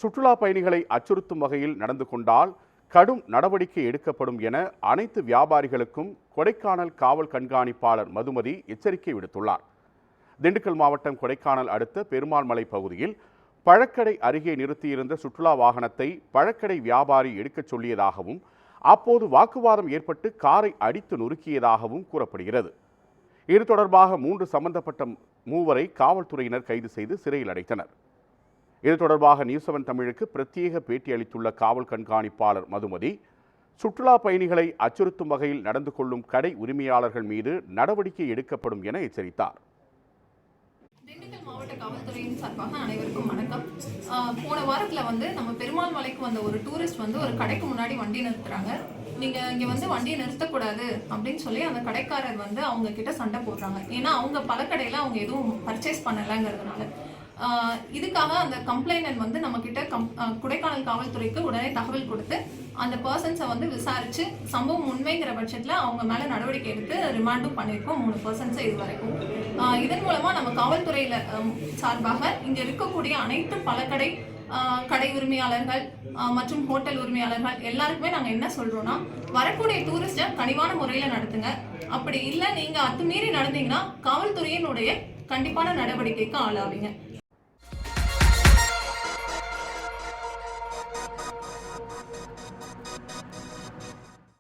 சுற்றுலா பயணிகளை அச்சுறுத்தும் வகையில் நடந்து கொண்டால் கடும் நடவடிக்கை எடுக்கப்படும் என அனைத்து வியாபாரிகளுக்கும் கொடைக்கானல் காவல் கண்காணிப்பாளர் மதுமதி எச்சரிக்கை விடுத்துள்ளார். திண்டுக்கல் மாவட்டம் கொடைக்கானல் அடுத்த பெருமாள் மலை பகுதியில் பழக்கடை அருகே நிறுத்தியிருந்த சுற்றுலா வாகனத்தை பழக்கடை வியாபாரி எடுக்கச் சொல்லியதாகவும் அப்போது வாக்குவாதம் ஏற்பட்டு காரை அடித்து நொறுக்கியதாகவும் கூறப்படுகிறது. இது தொடர்பாக 3 சம்பந்தப்பட்ட மூவரை காவல்துறையினர் கைது செய்து சிறையில் அடைத்தனர். இது தொடர்பாக நியூஸ் 7 தமிழுக்கு பிரத்யேக பேட்டி அளித்துள்ள காவல் கண்காணிப்பாளர் மதுமதி, சுற்றுலா பயணிகளை அச்சுறுத்தும் வகையில் நடந்து கொள்ளும் கடை உரிமையாளர்கள் மீது நடவடிக்கை எடுக்கப்படும் என எச்சரித்தார். திண்டுக்கல் மாவட்ட காவல்துறையின் சார்பாக அனைவருக்கும் வணக்கம். போன வாரத்தில் நம்ம பெருமாள் மலைக்கு வந்த ஒரு டூரிஸ்ட் ஒரு கடைக்கு முன்னாடி வண்டி நிறுத்துறாங்க. நீங்கள் இங்கே வண்டியை நிறுத்தக்கூடாது அப்படின்னு சொல்லி அந்த கடைக்காரர் அவங்க கிட்ட சண்டை போடுறாங்க. ஏன்னா அவங்க பழக்கடையில் அவங்க எதுவும் பர்ச்சேஸ் பண்ணலைங்கிறதுனால இதுக்காக அந்த கம்ப்ளைண்ட் நம்ம கிட்ட கொடைக்கானல் காவல்துறைக்கு உடனே தகவல் கொடுத்து அந்த பர்சன்ஸை விசாரிச்சு சம்பவம் உண்மைங்கிற பட்சத்தில் அவங்க மேலே நடவடிக்கை எடுத்து ரிமாண்டும் பண்ணியிருக்கோம் 3 பர்சன்ஸை இது வரைக்கும். இதன் மூலமாக நம்ம காவல்துறையில் சார்பாக இங்கே இருக்கக்கூடிய அனைத்து பழக்கடை கடை உரிமையாளர்கள் மற்றும் ஹோட்டல் உரிமையாளர்கள் எல்லாருக்குமே நாங்கள் என்ன சொல்கிறோன்னா, வரக்கூடிய டூரிஸ்ட்டை கனிவான முறையில் நடத்துங்க. அப்படி இல்லை நீங்கள் அத்துமீறி நடந்தீங்கன்னா காவல்துறையினுடைய கண்டிப்பான நடவடிக்கைக்கு ஆளாவீங்க.